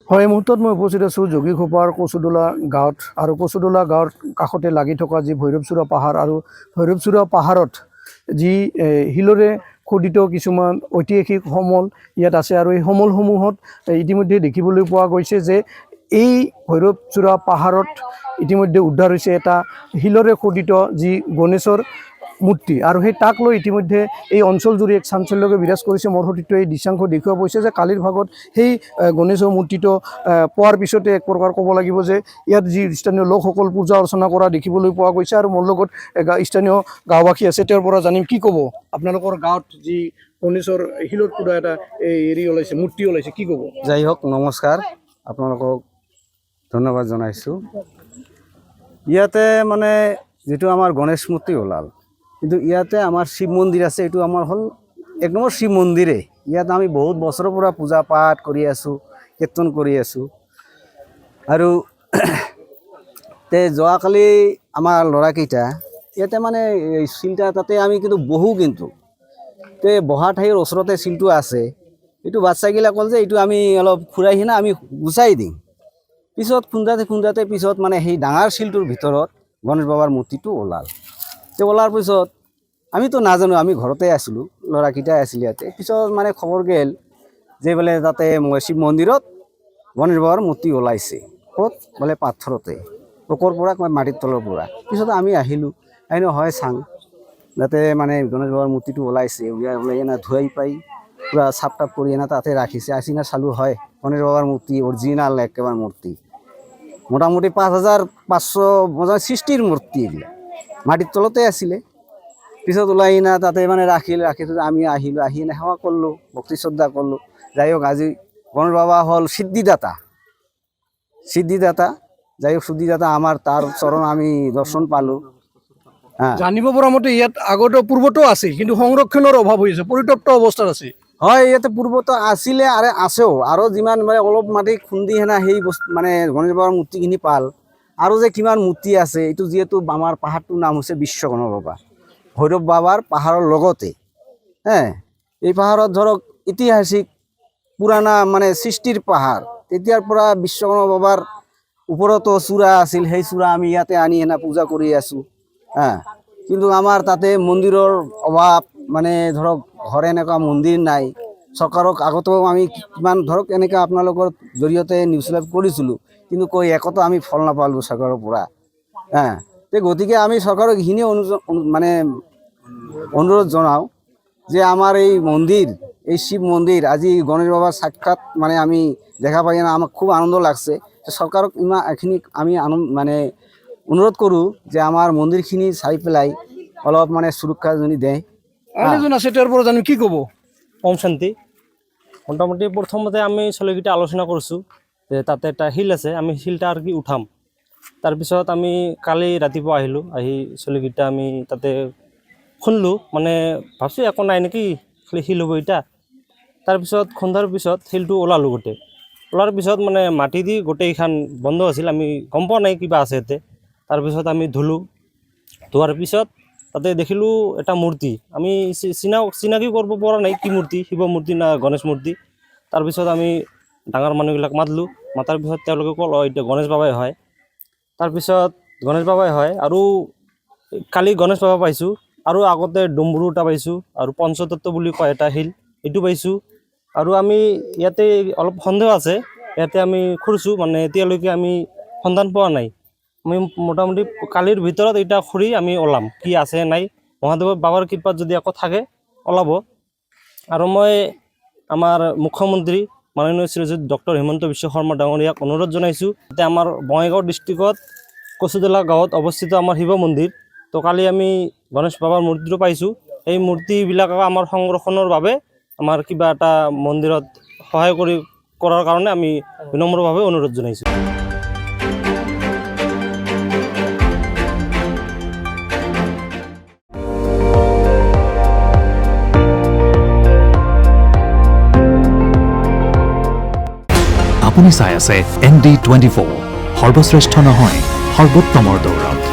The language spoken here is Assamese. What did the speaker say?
হয়, এই মুহূৰ্তত মই উপস্থিত আছোঁ যোগীঘোপাৰ কচুদোলা গাঁৱত আৰু কচুদোলা গাঁৱৰ কাষতে লাগি থকা যি ভৈৰৱচূড়া পাহাৰ আৰু ভৈৰৱচূড়া পাহাৰত যি শিলৰে খোদিত কিছুমান ঐতিহাসিক সমল ইয়াত আছে আৰু এই সমলসমূহত ইতিমধ্যে দেখিবলৈ পোৱা গৈছে যে এই ভৈৰৱচূড়া পাহাৰত ইতিমধ্যে উদ্ধাৰ হৈছে এটা শিলৰে খোদিত যি গণেশৰ মূৰ্তি আৰু সেই তাক লৈ ইতিমধ্যে এই অঞ্চলজুৰি এক চাঞ্চল্যকে বিৰাজ কৰিছে। মোৰ সতীৰ্থ এই দৃশ্যাংশ দেখুওৱা গৈছে যে কালিৰ ভাগত সেই গণেশৰ মূৰ্তিটো পোৱাৰ পিছতে এক প্ৰকাৰ ক'ব লাগিব যে ইয়াত যি স্থানীয় লোকসকল পূজা অৰ্চনা কৰা দেখিবলৈ পোৱা গৈছে। আৰু মোৰ লগত স্থানীয় গাঁওবাসী আছে, তেওঁৰ পৰা জানিম কি ক'ব আপোনালোকৰ গাঁৱত যি গণেশৰ শিলত খোদা এটা হেৰি ওলাইছে, মূৰ্তি ওলাইছে, কি ক'ব? যাই হোক, নমস্কাৰ, আপোনালোকক ধন্যবাদ জনাইছোঁ। ইয়াতে মানে যিটো আমাৰ গণেশ মূৰ্তি ওলাল, কিন্তু ইয়াতে আমাৰ শিৱ মন্দিৰ আছে, এইটো আমাৰ হ'ল এক নম্বৰ শিৱ মন্দিৰে। ইয়াত আমি বহুত বছৰৰ পৰা পূজা পাঠ কৰি আছোঁ, কীৰ্তন কৰি আছোঁ। আৰু যোৱাকালি আমাৰ ল'ৰাকেইটা ইয়াতে মানে শিলটা তাতে আমি কিন্তু বহোঁ, কিন্তু বহা ঠাইৰ ওচৰতে শিলটো আছে। এইটো বাচ্চাগিলা ক'ল যে এইটো আমি অলপ ঘূৰাই কিনে আমি গুচাই দিম। পিছত খুন্দাতে পিছত মানে সেই ডাঙৰ শিলটোৰ ভিতৰত গণেশ বাবাৰ মূৰ্তিটো ওলাল। ওলাৰ পিছত আমিতো নাজানো, আমি ঘৰতে আছিলোঁ, ল'ৰাকেইটাই আছিল ইয়াতে। পিছত মানে খবৰ গ'ল যে বোলে তাতে শিৱ মন্দিৰত গণেশ বাবাৰ মূৰ্তি ওলাইছে। ক'ত? বোলে পাথৰতে, ওপৰৰ পৰা মাটিৰ তলৰ পৰা। পিছত আমি আহিলোঁ, হয় চাং, যাতে মানে গণেশ বাবাৰ মূৰ্তিটো ওলাইছে। ওলাই এনে ধুৱাই পাই পুৰা চাপ টাপ কৰি এনে তাতে ৰাখিছে। আছিনা চালোঁ, হয় গণেশ বাবাৰ মূৰ্তি, অৰিজিনেল একেবাৰে মূৰ্তি, মোটামুটি 5500 সৃষ্টিৰ মূৰ্তি। এইবিলাক মাটিৰ তলতে আছিলে। পিছত ওলাই না তাতে মানে ৰাখি আমি আহিলোঁ, আহি এনে সেৱা কৰিলোঁ, ভক্তি শ্ৰদ্ধা কৰিলোঁ। যাই হোক, আজি গণেশ বাবা হ'ল সিদ্ধিদাতা। যাই হোক, সিদ্ধিদাতা আমাৰ, তাৰ চৰণ আমি দৰ্শন পালোঁ। জানিব পৰা মতে ইয়াত আগতে পূৰ্বতো আছিল, কিন্তু সংৰক্ষণৰ অভাৱ হৈ আছে, পৰিত্যক্ত অৱস্থাত আছে। হয়, ইয়াতে পূৰ্বতো আছিলে আৰু আছেও। আৰু যিমান মানে অলপ মাটি খুন্দি সেনা সেই বস্তু মানে গণেশ বাবাৰ মূৰ্তিখিনি পাল। আৰু যে কিমান মূৰ্তি আছে, এইটো যিহেতু আমাৰ পাহাৰটোৰ নাম হৈছে বিশ্বকৰ্মা বাবা, ভৈৰৱ বাবাৰ পাহাৰৰ লগতে। এই পাহাৰত ধৰক ঐতিহাসিক পুৰাণা মানে সৃষ্টিৰ পাহাৰ। তেতিয়াৰ পৰা বিশ্বকৰ্মা বাবাৰ ওপৰতো চূড়া আছিল, সেই চূড়া আমি ইয়াতে আনি এনে পূজা কৰি আছোঁ। কিন্তু আমাৰ তাতে মন্দিৰৰ অভাৱ, মানে ধৰক ঘৰ এনেকুৱা মন্দিৰ নাই। চৰকাৰক আগতেও আমি কিমান ধৰক এনেকৈ আপোনালোকৰ জৰিয়তে নিউজ লাইভ কৰিছিলোঁ, কিন্তু একতো আমি ফল নাপালোঁ চৰকাৰৰ পৰা। গতিকে আমি চৰকাৰক এইখিনি মানে অনুৰোধ জনাওঁ যে আমাৰ এই মন্দিৰ, এই শিৱ মন্দিৰ, আজি গণেশ বাবাৰ সাক্ষাৎ মানে আমি দেখা পাই না, আমাক খুব আনন্দ লাগছে। চৰকাৰক এইখিনি আমি মানে অনুৰোধ কৰোঁ যে আমাৰ মন্দিৰখিনি চাই পেলাই অলপ মানে সুৰক্ষা যদি দিয়ে। এজন আছে, তেওঁৰ পৰা জানিম কি ক'ব? ওম শান্তি। মোটামুটি প্ৰথমতে আমি ছোৱালীকেইটা আলোচনা কৰিছোঁ যে তাতে এটা শিল আছে, আমি শিলটা আৰু কি উঠাম। তাৰপিছত আমি কালি ৰাতিপুৱা আহিলোঁ, আহি ছোৱালীকেইটা আমি তাতে খুন্দলোঁ, মানে ভাবছোঁ একো নাই নেকি, খালি শিল হ'ব এতিয়া। তাৰপিছত খুন্দাৰ পিছত শিলটো ওলালোঁ। ওলাৰ পিছত মানে মাটি দি গোটেইখন বন্ধ আছিল, আমি গম পোৱা নাই কিবা আছে ইয়াতে। তাৰপিছত আমি ধুলোঁ, ধোৱাৰ পিছত তাতে দেখিলোঁ এটা মূৰ্তি। আমি চিনাকি কৰিব পৰা নাই কি মূৰ্তি, শিৱ মূৰ্তি না গণেশ মূৰ্তি। তাৰপিছত আমি ডাঙৰ মানুহবিলাক মাতিলোঁ, মাতাৰ পিছত তেওঁলোকে ক'ল এতিয়া গণেশ বাবাই হয়। তাৰপিছত গণেশ বাবাই হয়, আৰু কালি গণেশ বাবা পাইছোঁ, আৰু আগতে ডম্বৰু এটা পাইছোঁ, আৰু পঞ্চতত্ব বুলি কয় এটা শিল, এইটো পাইছোঁ। আৰু আমি ইয়াতে অলপ সন্দেহ আছে, ইয়াতে আমি খুলিছোঁ, মানে এতিয়ালৈকে আমি সন্ধান পোৱা নাই। আমি মোটামুটি কালিৰ ভিতৰত এটা খুলি আমি ওলাম, কি আছে নাই। মহাদেৱ বাবাৰ কৃপাত যদি আকৌ থাকে ওলাব। আৰু মই আমাৰ মুখ্যমন্ত্ৰী মাননীয় শ্ৰীযুত ডক্টৰ হিমন্ত বিশ্ব শৰ্মা ডাঙৰীয়াক অনুৰোধ জনাইছোঁ যে আমাৰ বঙাইগাঁও ডিষ্ট্ৰিক্টত কচুদোলা গাঁৱত অৱস্থিত আমাৰ শিৱ মন্দিৰ, তো কালি আমি গণেশ বাবাৰ মূৰ্তিটো পাইছোঁ। এই মূৰ্তিবিলাক আমাৰ সংৰক্ষণৰ বাবে আমাৰ কিবা এটা মন্দিৰত সহায় কৰাৰ কাৰণে আমি বিনম্ৰভাৱে অনুৰোধ জনাইছোঁ। আপুনি চাই আছে ND24, সৰ্বশ্ৰেষ্ঠ নহয় সৰ্বোত্তমৰ দৌৰত।